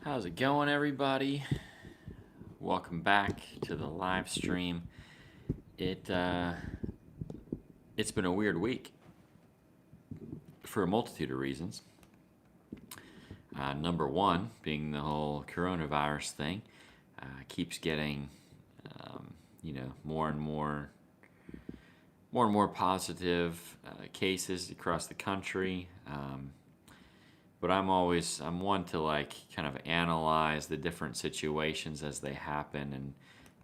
How's it going, everybody? Welcome back to the live stream. It it's been a weird week for a multitude of reasons. Number one being the whole coronavirus thing keeps getting more and more positive cases across the country. But I'm one to like kind of analyze the different situations as they happen and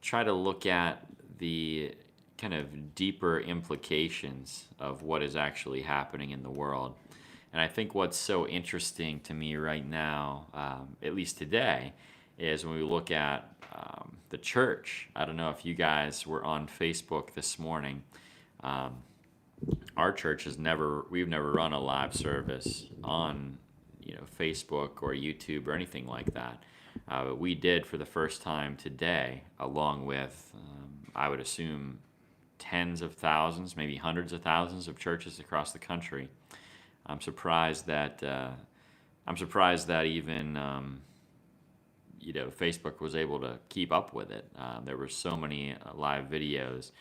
try to look at the kind of deeper implications of what is actually happening in the world. And I think what's so interesting to me right now, at least today, is when we look at the church. I don't know if you guys were on Facebook this morning. Um, our church we've never run a live service on Facebook or YouTube or anything like that. But we did for the first time today, along with I would assume tens of thousands, maybe hundreds of thousands of churches across the country. I'm surprised that even Facebook was able to keep up with it. There were so many live videos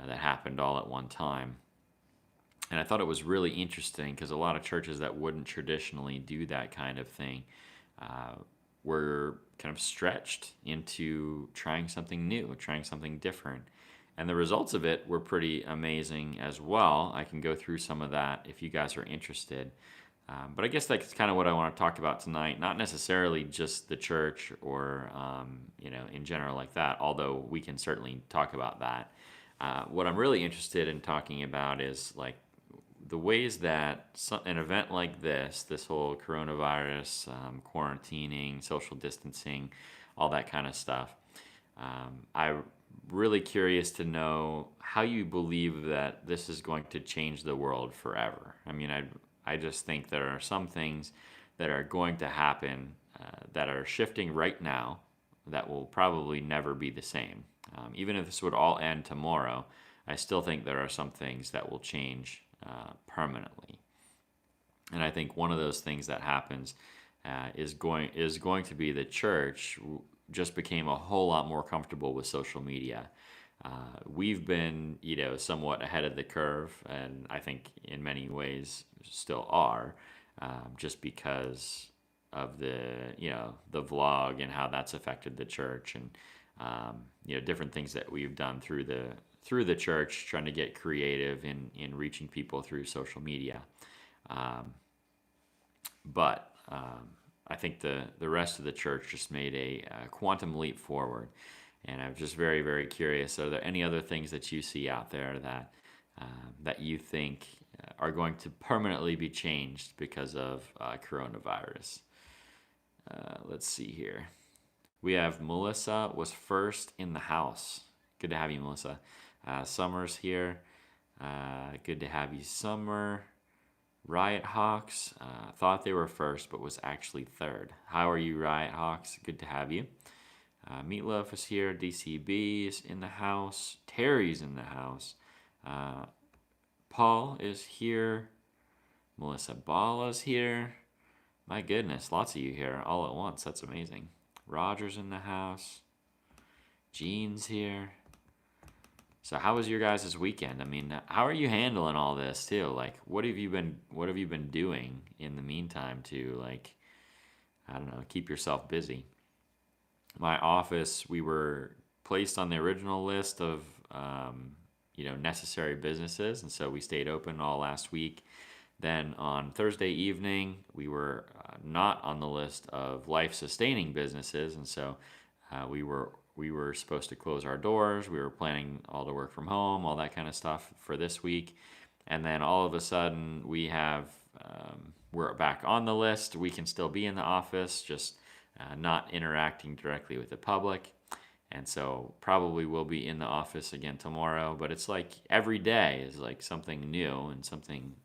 that happened all at one time. And I thought it was really interesting because a lot of churches that wouldn't traditionally do that kind of thing uh, were kind of stretched into trying something new, trying something different. And the results of it were pretty amazing as well. I can go through some of that if you guys are interested. But I guess that's kind of what I want to talk about tonight. Not necessarily just the church or, in general like that, although we can certainly talk about that. What I'm really interested in talking about is like the ways that an event like this whole coronavirus, quarantining, social distancing, all that kind of stuff, I'm really curious to know how you believe that this is going to change the world forever. I mean, I just think there are some things that are going to happen that are shifting right now that will probably never be the same. Even if this would all end tomorrow, I still think there are some things that will change permanently. And I think one of those things that happens is going to be the church just became a whole lot more comfortable with social media. We've been, somewhat ahead of the curve, and I think in many ways still are, just because of the vlog and how that's affected the church, and different things that we've done through the church, trying to get creative in reaching people through social media. But I think the rest of the church just made a quantum leap forward. And I'm just very, very curious. Are there any other things that you see out there that you think are going to permanently be changed because of coronavirus? Let's see here. We have Melissa was first in the house. Good to have you, Melissa. Summer's here. Good to have you, Summer. Riot Hawks thought they were first, but was actually third. How are you, Riot Hawks? Good to have you. Meatloaf is here. DCB is in the house. Terry's in the house. Paul is here. Melissa Bala's here. My goodness, lots of you here all at once. That's amazing. Roger's in the house. Jean's here. So how was your guys' weekend? I mean, how are you handling all this too? Like, what have you been doing in the meantime to, like, I don't know, keep yourself busy? My office, we were placed on the original list of necessary businesses, and so we stayed open all last week. Then on Thursday evening, we were not on the list of life-sustaining businesses, and so we were supposed to close our doors. We were planning all to work from home, all that kind of stuff for this week. And then all of a sudden, we're back on the list. We can still be in the office, just not interacting directly with the public. And so probably we'll be in the office again tomorrow. But it's like every day is like something new and something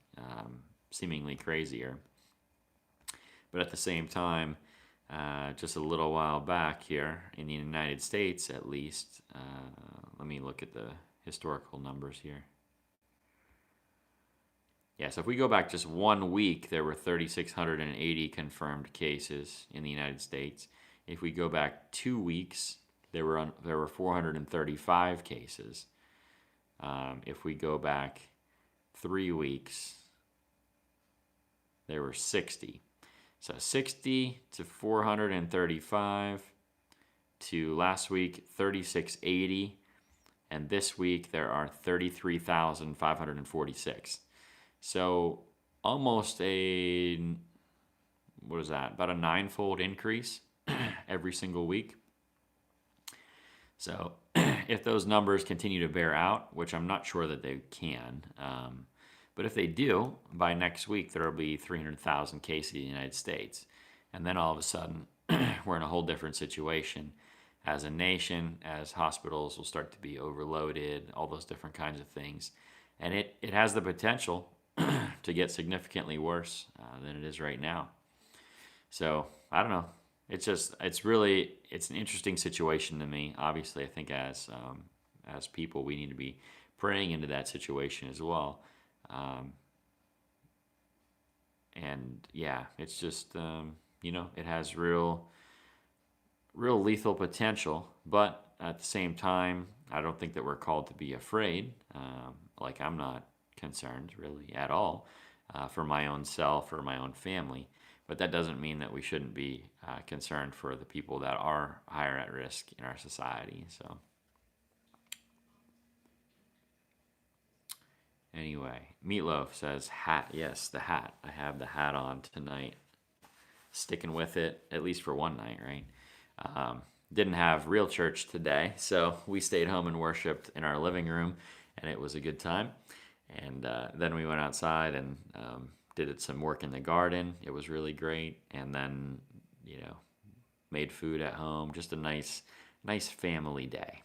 seemingly crazier. But at the same time, just a little while back here in the United States, at least, let me look at the historical numbers here. Yeah, so if we go back just 1 week, there were 3,680 confirmed cases in the United States. If we go back 2 weeks, there were 435 cases. If we go back 3 weeks, there were 60. So 60 to 435 to last week 3680, and this week there are 33,546. So almost what is that? About a ninefold increase every single week. So if those numbers continue to bear out, which I'm not sure that they can, but if they do, by next week there will be 300,000 cases in the United States. And then all of a sudden, we're in a whole different situation as a nation, as hospitals will start to be overloaded, all those different kinds of things. And it has the potential to get significantly worse than it is right now. So I don't know. It's an interesting situation to me. Obviously, I think as people, we need to be praying into that situation as well. And yeah, it's just it has real lethal potential, but at the same time, I don't think that we're called to be afraid. Like, I'm not concerned really at all for my own self or my own family. But that doesn't mean that we shouldn't be concerned for the people that are higher at risk in our society. So anyway, Meatloaf says hat. Yes, the hat. I have the hat on tonight. Sticking with it, at least for one night, right? Didn't have real church today, so we stayed home and worshiped in our living room, and it was a good time. And then we went outside and did some work in the garden. It was really great. And then, made food at home. Just a nice family day.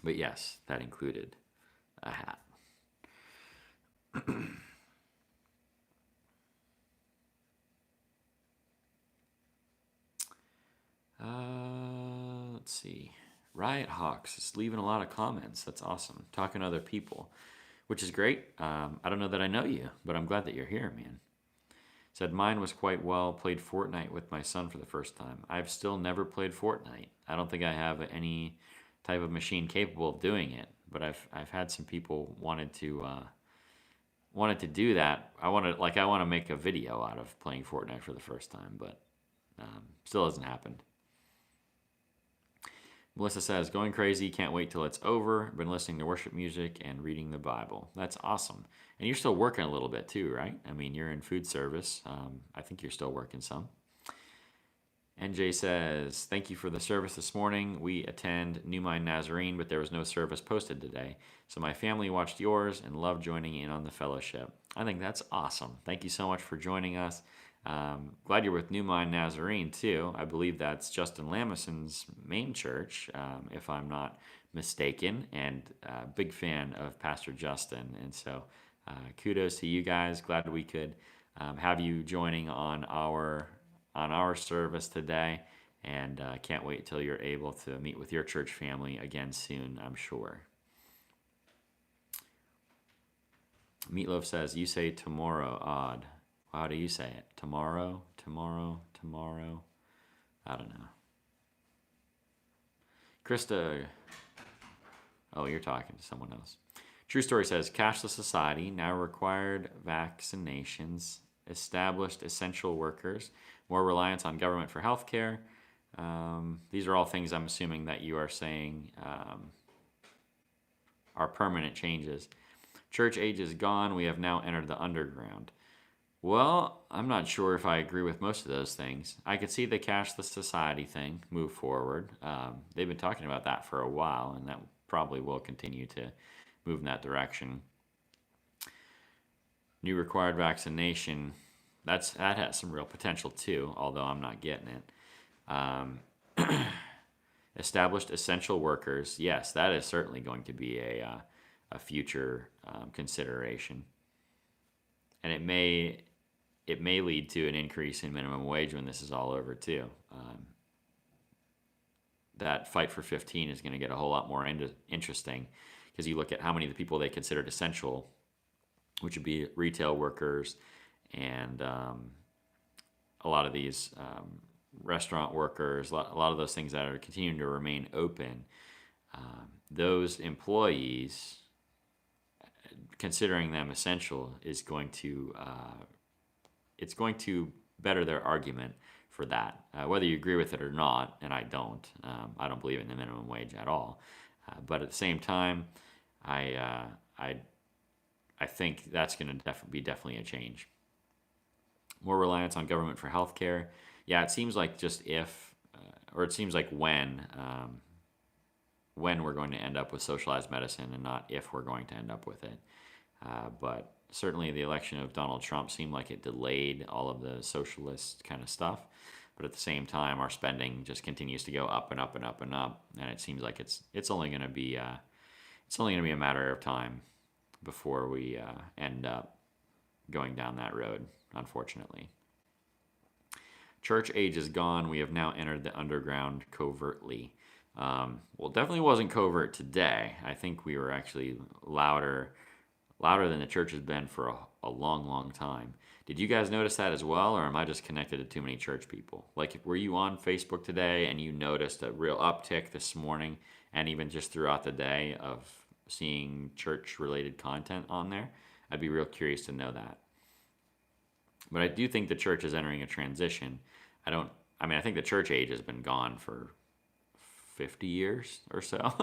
But yes, that included a hat. Let's see. Riot Hawks is leaving a lot of comments. That's awesome. Talking to other people, which is great. I don't know that I know you, but I'm glad that you're here, man. Said mine was quite well. Played Fortnite with my son for the first time. I've still never played Fortnite. I don't think I have any type of machine capable of doing it, but I've had some people wanted to do that. I want to make a video out of playing Fortnite for the first time, but still hasn't happened. Melissa says, going crazy, can't wait till it's over. Been listening to worship music and reading the Bible. That's awesome. And you're still working a little bit too, right? I mean, you're in food service. I think you're still working some. NJ says, thank you for the service this morning. We attend New Mind Nazarene, but there was no service posted today. So my family watched yours and loved joining in on the fellowship. I think that's awesome. Thank you so much for joining us. Glad you're with New Mind Nazarene too. I believe that's Justin Lamison's main church, if I'm not mistaken, and big fan of Pastor Justin. And so kudos to you guys. Glad we could have you joining on our service today, and can't wait till you're able to meet with your church family again soon, I'm sure. Meatloaf says, you say tomorrow odd. How do you say it? Tomorrow? I don't know. Krista, oh, you're talking to someone else. True Story says, cashless society, now required vaccinations, established essential workers, more reliance on government for healthcare. These are all things I'm assuming that you are saying are permanent changes. Church age is gone. We have now entered the underground. Well, I'm not sure if I agree with most of those things. I could see the cashless society thing move forward. They've been talking about that for a while, and that probably will continue to move in that direction. New required vaccination, that has some real potential too, although I'm not getting it. Established essential workers, yes, that is certainly going to be a future consideration. And it may lead to an increase in minimum wage when this is all over too. That fight for 15 is going to get a whole lot more interesting, because you look at how many of the people they considered essential which would be retail workers and a lot of these restaurant workers, a lot of those things that are continuing to remain open, those employees, considering them essential, is going to it's going to better their argument for that, whether you agree with it or not. And I don't. I don't believe in the minimum wage at all. But at the same time, I uh, I I think that's going to be definitely a change. More reliance on government for healthcare. Yeah, it seems like just if, or it seems like when we're going to end up with socialized medicine and not if we're going to end up with it. But certainly the election of Donald Trump seemed like it delayed all of the socialist kind of stuff. But at the same time, our spending just continues to go up and up and up and up, and it seems like it's only going to be a matter of time before we end up going down that road, unfortunately. Church age is gone. We have now entered the underground covertly. Well, definitely wasn't covert today. I think we were actually louder than the church has been for a long, long time. Did you guys notice that as well, or am I just connected to too many church people? Like, were you on Facebook today and you noticed a real uptick this morning and even just throughout the day of seeing church-related content on there? I'd be real curious to know that. But I do think the church is entering a transition. I think the church age has been gone for 50 years or so.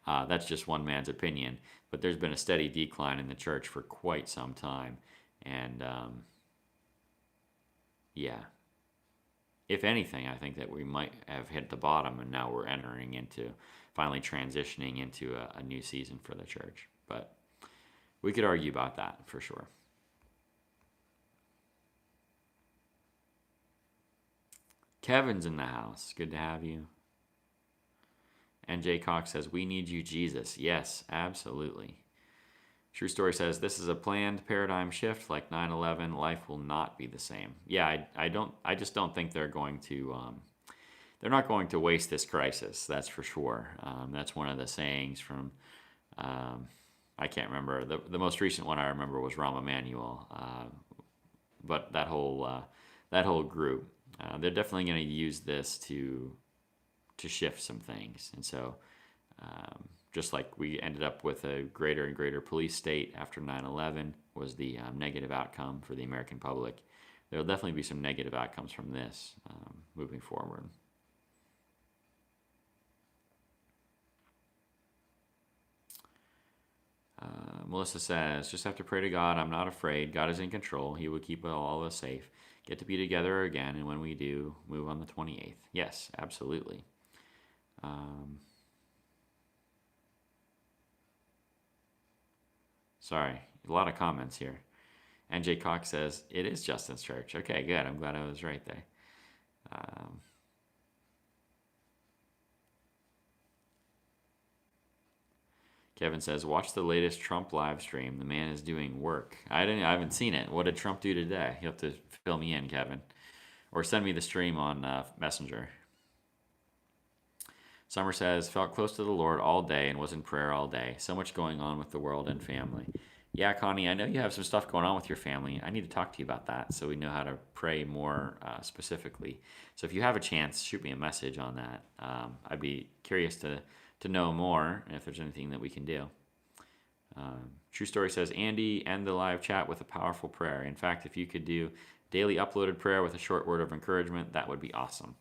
That's just one man's opinion. But there's been a steady decline in the church for quite some time. And yeah, if anything, I think that we might have hit the bottom and now we're finally transitioning into a new season for the church. But we could argue about that for sure. Kevin's in the house. Good to have you. And Jay Cox says, "We need you, Jesus." Yes, absolutely. True Story says, "This is a planned paradigm shift like 9/11. Life will not be the same." Yeah, I just don't think they're not going to waste this crisis. That's for sure. That's one of the sayings from, I can't remember. The most recent one I remember was Rahm Emanuel. But that whole group, they're definitely going to use this to shift some things. And so just like we ended up with a greater and greater police state after 9/11 was the negative outcome for the American public, there will definitely be some negative outcomes from this moving forward. Melissa says, "Just have to pray to God. I'm not afraid. God is in control. He will keep all of us safe. Get to be together again, and when we do, move on the 28th. Yes, absolutely. Sorry, a lot of comments here. And Jay Cox says, "It is Justin's church." Okay, good. I'm glad I was right there. Kevin says, "Watch the latest Trump live stream. The man is doing work." I haven't seen it. What did Trump do today? You have to fill me in, Kevin, or send me the stream on Messenger. Summer says, "Felt close to the Lord all day and was in prayer all day. So much going on with the world and family." Yeah, Connie, I know you have some stuff going on with your family. I need to talk to you about that so we know how to pray more specifically. So if you have a chance, shoot me a message on that. I'd be curious to know more and if there's anything that we can do. True Story says, "Andy, end the live chat with a powerful prayer. In fact, if you could do daily uploaded prayer with a short word of encouragement, that would be awesome."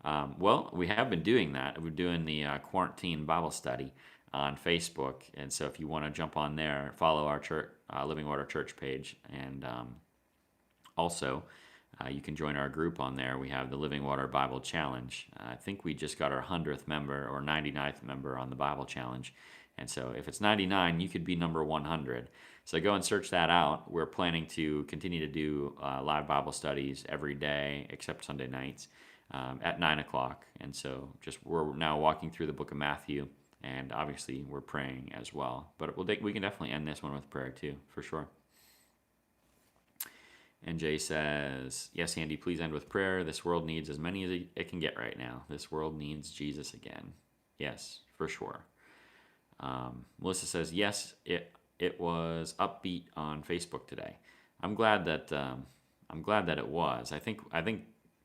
Well, we have been doing that. We're doing the quarantine Bible study on Facebook, and so if you want to jump on there, follow our church, Living Water Church page, and also you can join our group on there. We have the Living Water Bible Challenge. I think we just got our 100th member or 99th member on the Bible Challenge, and so if it's 99, you could be number 100. So go and search that out. We're planning to continue to do live Bible studies every day except Sunday nights at 9 o'clock. And so we're now walking through the book of Matthew, and obviously we're praying as well. But we can definitely end this one with prayer too, for sure. And Jay says, "Yes, Andy, please end with prayer. This world needs as many as it can get right now. This world needs Jesus again." Yes, for sure. Melissa says, "Yes, it was upbeat on Facebook today. I'm glad that I'm glad that it was. I think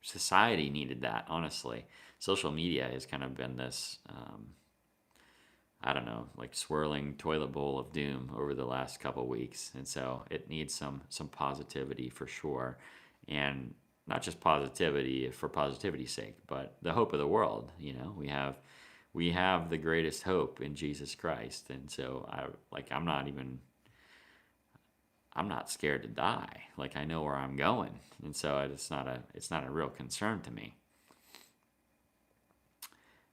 society needed that. Honestly, social media has kind of been this I don't know, like swirling toilet bowl of doom over the last couple weeks, and so it needs some positivity for sure, and not just positivity for positivity's sake, but the hope of the world. We have the greatest hope in Jesus Christ, and so I'm not scared to die. Like, I know where I'm going, and so it's not a real concern to me.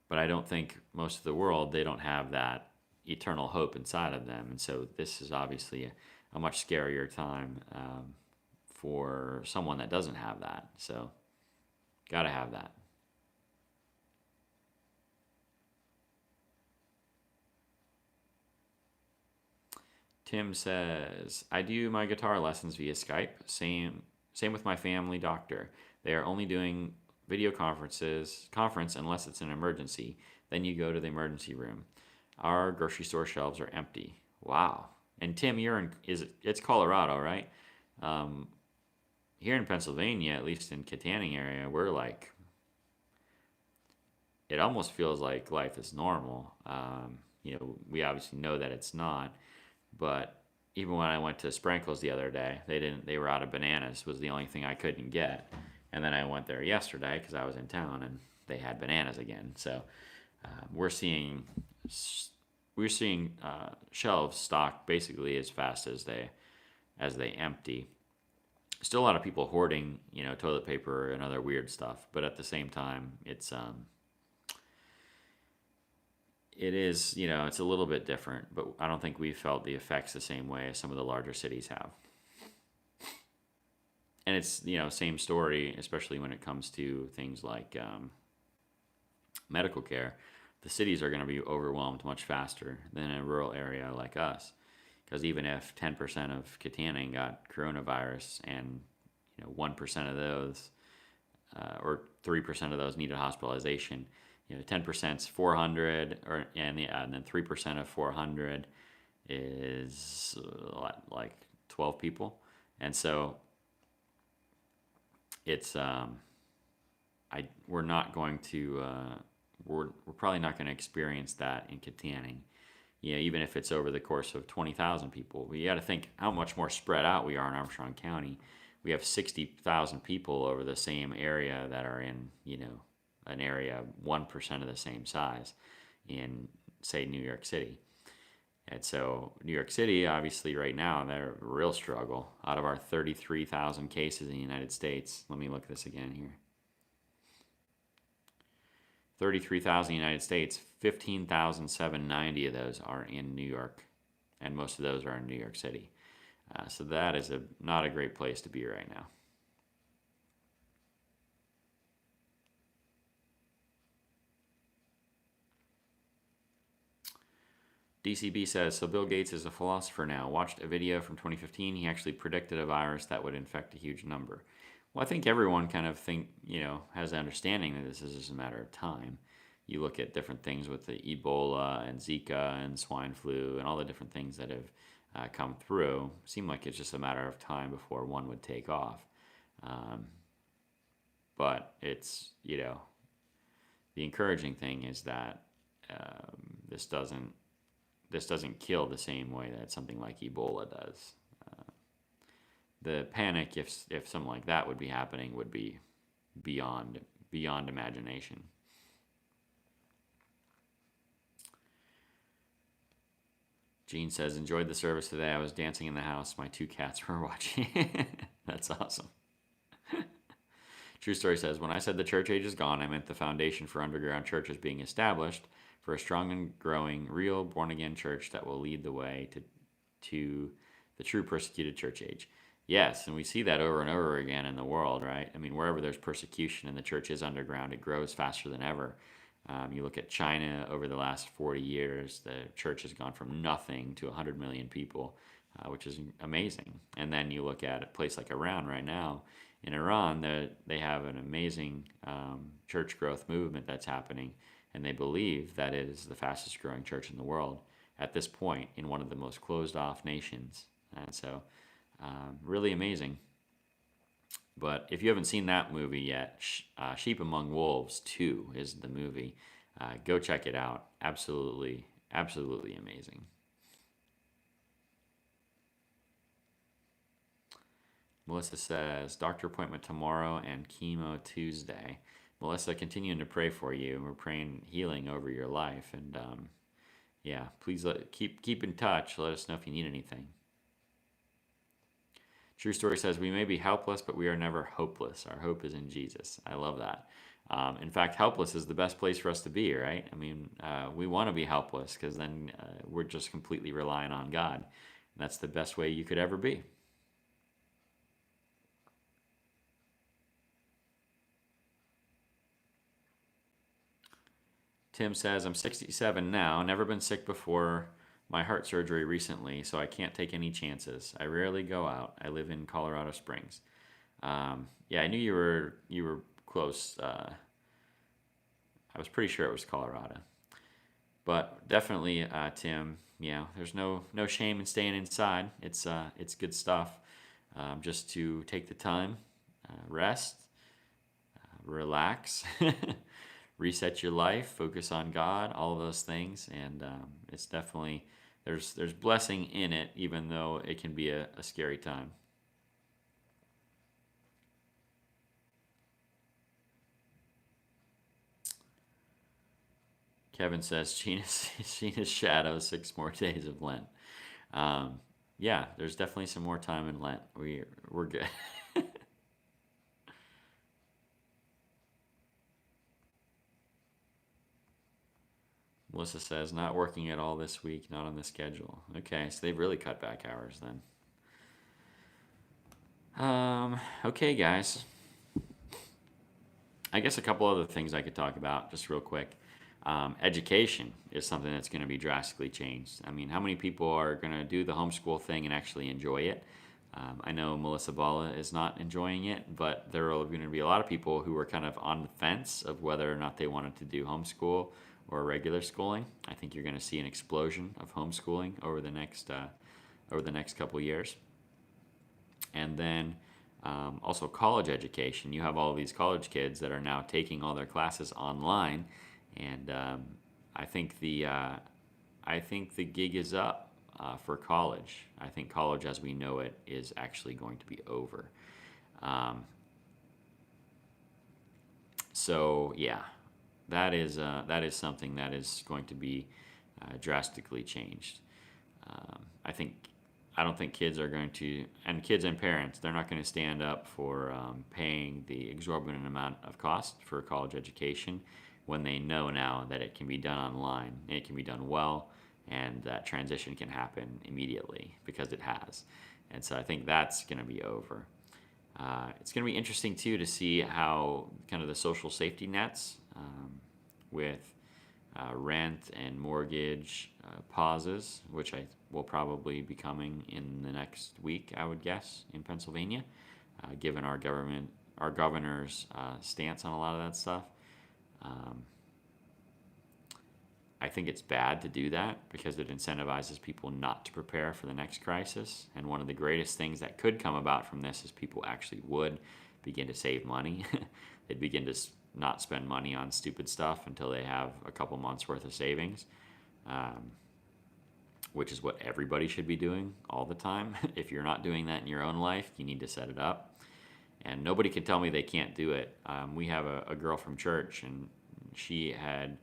But I don't think most of the world, they don't have that eternal hope inside of them, and so this is obviously a much scarier time for someone that doesn't have that. So, gotta have that. Tim says, I do my guitar lessons via Skype. Same with my family doctor. They are only doing video conference unless it's an emergency. Then you go to the emergency room. Our grocery store shelves are empty. Wow. And Tim, it's Colorado, right? Um, Here in Pennsylvania, at least in Kittanning area, we're like, it almost feels like life is normal. We obviously know that it's not, but even when I went to Sprinkles the other day, they were out of bananas, was the only thing I couldn't get. And then I went there yesterday because I was in town, and they had bananas again. So we're seeing shelves stocked basically as fast as they empty. Still a lot of people hoarding, toilet paper and other weird stuff, but at the same time, it's a little bit different, but I don't think we felt the effects the same way as some of the larger cities have. And it's, same story, especially when it comes to things like medical care. The cities are going to be overwhelmed much faster than a rural area like us. Because even if 10% of Kittanning got coronavirus, and 1% of those or 3% of those needed hospitalization, 10% is 400, and then 3% of 400 is like 12 people. And so it's we're not going to we're probably not going to experience that in Kittanning. Even if it's over the course of 20,000 people, we got to think how much more spread out we are in Armstrong County. We have 60,000 people over the same area that are in, an area 1% of the same size in, say, New York City. And so New York City, obviously, right now, they're a real struggle. Out of our 33,000 cases in the United States, let me look this again here. 33,000 United States, 15,790 of those are in New York, and most of those are in New York City. So that is not a great place to be right now. DCB says, so Bill Gates is a philosopher now. Watched a video from 2015. He actually predicted a virus that would infect a huge number. Well, I think everyone kind of has an understanding that this is just a matter of time. You look at different things with the Ebola and Zika and swine flu and all the different things that have come through. Seem like it's just a matter of time before one would take off. But it's, the encouraging thing is that this doesn't kill the same way that something like Ebola does. The panic, if something like that would be happening, would be beyond imagination. Gene says, enjoyed the service today. I was dancing in the house. My 2 cats were watching. That's awesome. True Story says, when I said the church age is gone, I meant the foundation for underground churches being established for a strong and growing, real born-again church that will lead the way to the true persecuted church age. Yes, and we see that over and over again in the world, right? I mean, wherever there's persecution and the church is underground, it grows faster than ever. You look at China over the last 40 years, the church has gone from nothing to 100 million people, which is amazing. And then you look at a place like Iran right now. In Iran, they have an amazing church growth movement that's happening, and they believe that it is the fastest growing church in the world. at this point in one of the most closed off nations. And so, really amazing. But if you haven't seen that movie yet, Sheep Among Wolves 2 is the movie. Go check it out. Absolutely, absolutely amazing. Melissa says, doctor appointment tomorrow and chemo Tuesday. Melissa, continuing to pray for you. We're praying healing over your life. And yeah, please keep in touch. Let us know if you need anything. True Story says, we may be helpless, but we are never hopeless. Our hope is in Jesus. I love that. In fact, helpless is the best place for us to be, right? I mean, we want to be helpless because then we're just completely relying on God. And that's the best way you could ever be. Tim says, I'm 67 now, never been sick before my heart surgery recently, so I can't take any chances. I rarely go out. I live in Colorado Springs. Yeah, I knew you were close. I was pretty sure it was Colorado, but definitely, Tim. Yeah, there's no shame in staying inside. It's good stuff. Just to take the time, rest, relax, reset your life, focus on God, all of those things, and it's definitely there's blessing in it, even though it can be a scary time. Kevin says, Sheena's shadow, 6 more days of Lent. Yeah, there's definitely some more time in Lent. We're good. Melissa says, not working at all this week, not on the schedule. Okay, so they've really cut back hours then. Okay, guys. I guess a couple other things I could talk about just real quick. Education is something that's going to be drastically changed. I mean, how many people are going to do the homeschool thing and actually enjoy it? I know Melissa Bala is not enjoying it, but there are going to be a lot of people who are kind of on the fence of whether or not they wanted to do homeschool or regular schooling. I think you're going to see an explosion of homeschooling over the next couple years. And then also college education. You have all of these college kids that are now taking all their classes online, and I think the gig is up for college. I think college as we know it is actually going to be over. So yeah, that is something that is going to be drastically changed. I don't think kids are going to, and kids and parents, they're not going to stand up for paying the exorbitant amount of cost for college education when they know now that it can be done online and it can be done well, and that transition can happen immediately because it has. And so I think that's going to be over. It's going to be interesting too to see how kind of the social safety nets with rent and mortgage pauses, which I will probably be coming in the next week, I would guess, in Pennsylvania, given our governor's stance on a lot of that stuff. I think it's bad to do that because it incentivizes people not to prepare for the next crisis. And one of the greatest things that could come about from this is people actually would begin to save money. They'd begin to not spend money on stupid stuff until they have a couple months worth of savings, which is what everybody should be doing all the time. If you're not doing that in your own life, you need to set it up. And nobody can tell me they can't do it. We have a girl from church, and she had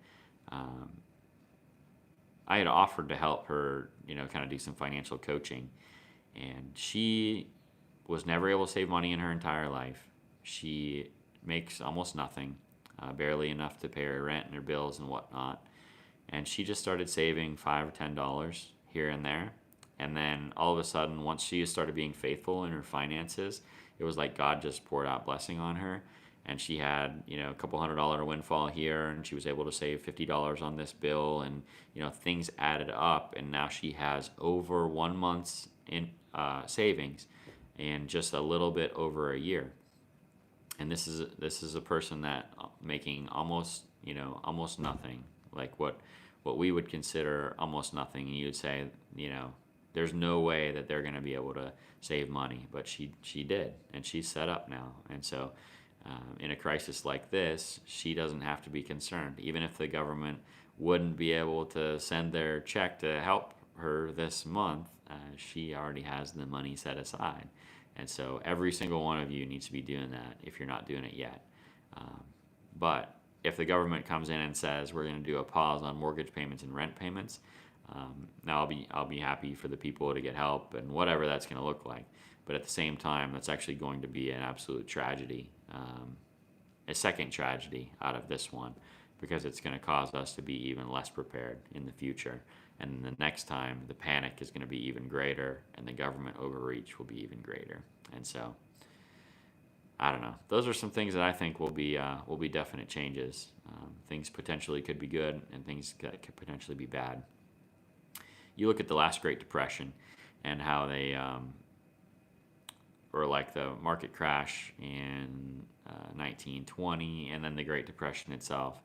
I had offered to help her, kind of do some financial coaching. And she was never able to save money in her entire life. She makes almost nothing, barely enough to pay her rent and her bills and whatnot. And she just started saving $5 or $10 here and there. And then all of a sudden, once she started being faithful in her finances, it was like God just poured out blessing on her. And she had, a couple $100 windfall here, and she was able to save $50 on this bill, and things added up, and now she has over 1 month's in savings, and just a little bit over a year. And this is a person that making almost nothing, like what what we would consider almost nothing. And you'd say, there's no way that they're going to be able to save money, but she did, and she's set up now. And so, in a crisis like this, she doesn't have to be concerned. Even if the government wouldn't be able to send their check to help her this month, she already has the money set aside. And so every single one of you needs to be doing that if you're not doing it yet. But if the government comes in and says we're going to do a pause on mortgage payments and rent payments, now I'll be happy for the people to get help and whatever that's going to look like. But at the same time, that's actually going to be an absolute tragedy, a second tragedy out of this one, because it's going to cause us to be even less prepared in the future. And the next time, the panic is going to be even greater, and the government overreach will be even greater. And so, I don't know. Those are some things that I think will be definite changes. Things potentially could be good, and things that could potentially be bad. You look at the last Great Depression and how they, or like the market crash in 1920, and then the Great Depression itself.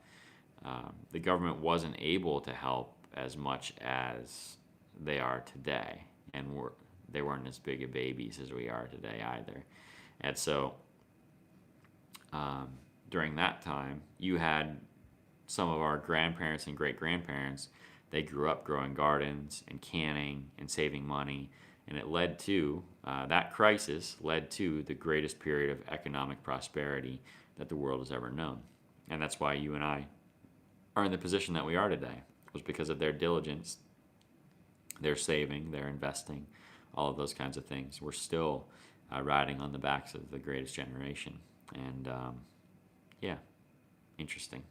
The government wasn't able to help as much as they are today, and they weren't as big of babies as we are today either. And so during that time, you had some of our grandparents and great-grandparents. They grew up growing gardens and canning and saving money, and it led to, that crisis led to the greatest period of economic prosperity that the world has ever known. And that's why you and I are in the position that we are today. It was because of their diligence, their saving, their investing, all of those kinds of things. We're still riding on the backs of the greatest generation. And yeah, interesting.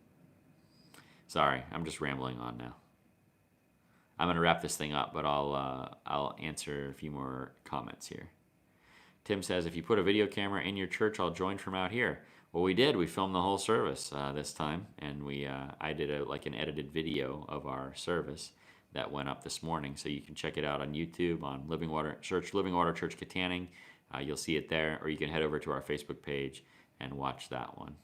Sorry, I'm just rambling on now. I'm going to wrap this thing up, but I'll answer a few more comments here. Tim says, if you put a video camera in your church, I'll join from out here. Well, we did. We filmed the whole service this time, and I did an edited video of our service that went up this morning, so you can check it out on YouTube on Living Water Church Kittanning. You'll see it there, or you can head over to our Facebook page and watch that one.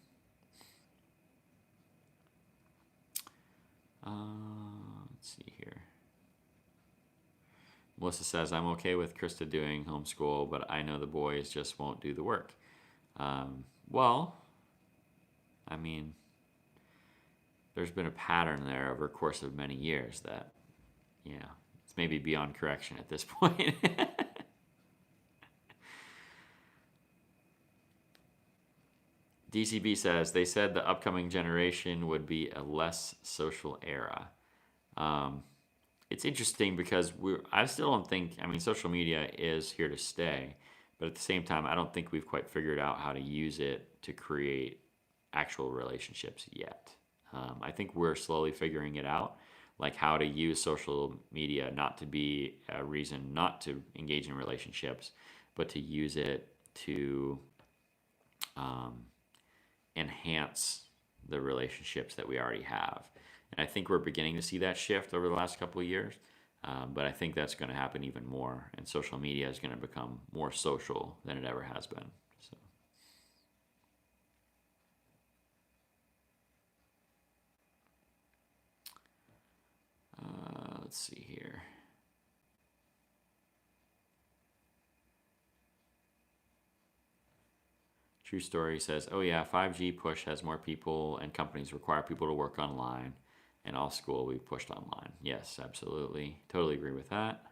Let's see here. Melissa says, I'm okay with Krista doing homeschool, but I know the boys just won't do the work. Well, I mean, there's been a pattern there over a course of many years that, it's maybe beyond correction at this point. DCB says, they said the upcoming generation would be a less social era. It's interesting because I still don't think, social media is here to stay, but at the same time, I don't think we've quite figured out how to use it to create actual relationships yet. I think we're slowly figuring it out, like how to use social media not to be a reason not to engage in relationships, but to use it to enhance the relationships that we already have. And I think we're beginning to see that shift over the last couple of years, but I think that's going to happen even more, and social media is going to become more social than it ever has been. So. Let's see here. True Story says, oh yeah, 5G push has more people and companies require people to work online. And all school we've pushed online. Yes, absolutely. Totally agree with that.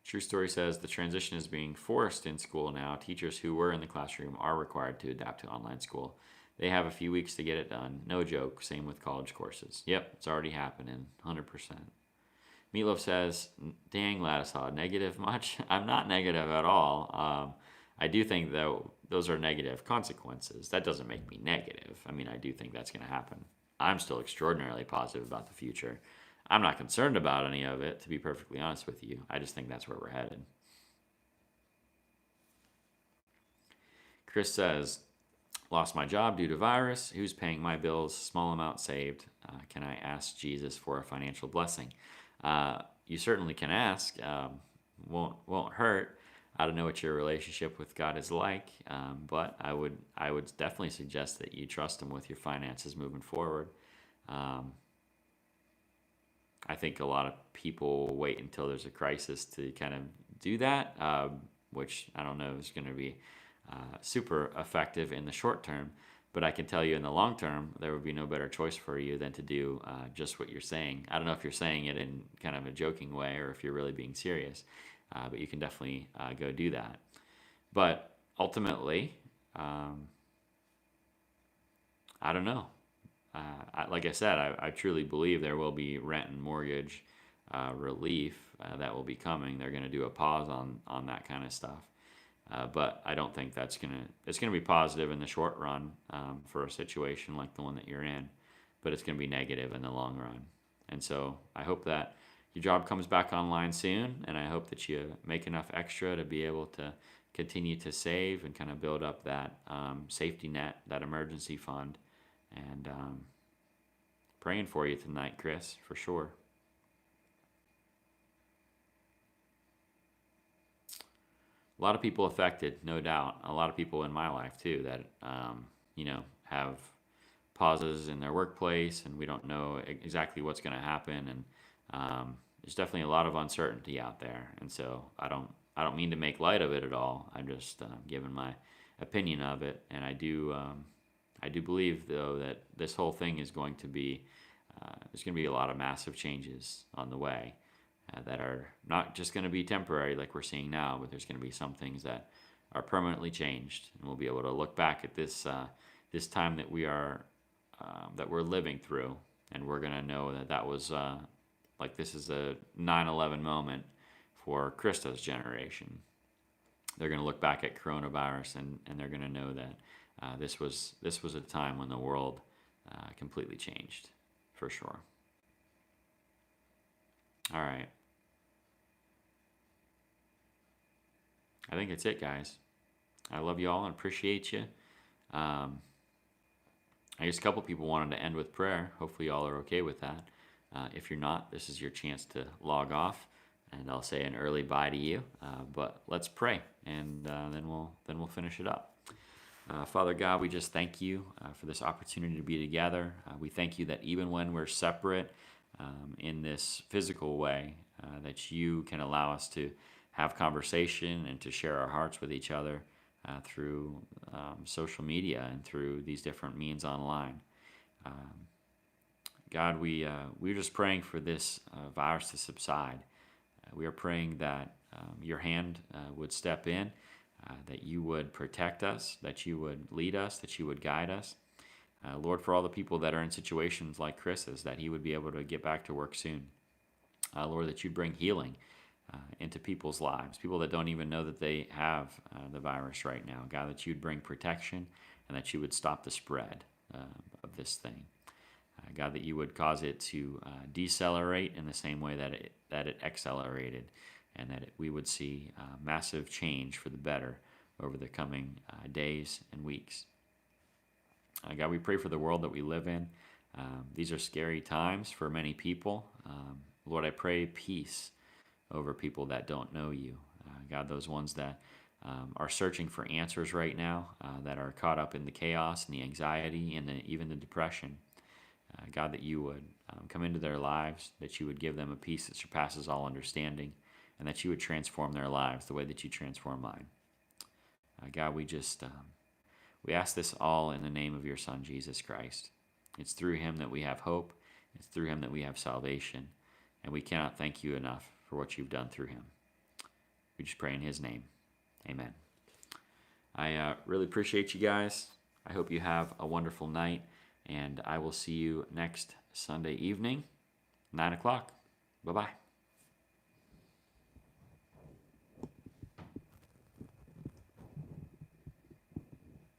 True Story says, the transition is being forced in school now. Teachers who were in the classroom are required to adapt to online school. They have a few weeks to get it done. No joke. Same with college courses. Yep, it's already happening. 100%. Meatloaf says, dang, Ladislaw, negative much? I'm not negative at all. I do think, though, those are negative consequences. That doesn't make me negative. I do think that's going to happen. I'm still extraordinarily positive about the future. I'm not concerned about any of it, to be perfectly honest with you. I just think that's where we're headed. Chris says, lost my job due to virus. Who's paying my bills? Small amount saved. Can I ask Jesus for a financial blessing? You certainly can ask. Won't hurt. I don't know what your relationship with God is like, but I would definitely suggest that you trust Him with your finances moving forward. Um, I think a lot of people wait until there's a crisis to kind of do that, which I don't know is going to be super effective in the short term. But I can tell you in the long term, there would be no better choice for you than to do just what you're saying. I don't know if you're saying it in kind of a joking way or if you're really being serious, but you can definitely go do that. But ultimately, um, I don't know. Like I said, I truly believe there will be rent and mortgage relief that will be coming. They're going to do a pause on that kind of stuff. But I don't think it's gonna be positive in the short run for a situation like the one that you're in, but it's gonna be negative in the long run. And so I hope that your job comes back online soon, and I hope that you make enough extra to be able to continue to save and kind of build up that safety net, that emergency fund, and praying for you tonight, Chris, for sure. A lot of people affected, no doubt. A lot of people in my life too that have pauses in their workplace, and we don't know exactly what's going to happen, and there's definitely a lot of uncertainty out there. And so I don't mean to make light of it at all. I'm just giving my opinion of it, and I do believe though that this whole thing is going to be there's going to be a lot of massive changes on the way that are not just going to be temporary like we're seeing now, but there's going to be some things that are permanently changed, and we'll be able to look back at this time that we're living through, and we're going to know that was like this is a 9/11 moment for Krista's generation. They're going to look back at coronavirus, and they're going to know that this was a time when the world completely changed, for sure. All right. I think that's it, guys. I love you all and appreciate you. Um, I guess a couple people wanted to end with prayer. Hopefully, y'all are okay with that. If you're not, this is your chance to log off, and I'll say an early bye to you. But let's pray, and then we'll finish it up. Father God, we just thank you for this opportunity to be together. We thank you that even when we're separate in this physical way, that you can allow us to have conversation and to share our hearts with each other through social media and through these different means online. Um, God, we're just praying for this virus to subside. We are praying that your hand would step in, that you would protect us, that you would lead us, that you would guide us. Lord, for all the people that are in situations like Chris's, that he would be able to get back to work soon. Lord, that you'd bring healing into people's lives, people that don't even know that they have the virus right now. God, that you'd bring protection and that you would stop the spread of this thing. God, that you would cause it to decelerate in the same way that it accelerated, and that we would see massive change for the better over the coming days and weeks. God, we pray for the world that we live in. These are scary times for many people. Lord, I pray peace over people that don't know you. God, those ones that are searching for answers right now, that are caught up in the chaos and the anxiety and even the depression. God, that you would come into their lives, that you would give them a peace that surpasses all understanding, and that you would transform their lives the way that you transform mine. God, we ask this all in the name of your Son, Jesus Christ. It's through him that we have hope. It's through him that we have salvation. And we cannot thank you enough for what you've done through him. We just pray in his name. Amen. I really appreciate you guys. I hope you have a wonderful night. And I will see you next Sunday evening, 9 o'clock. Bye-bye.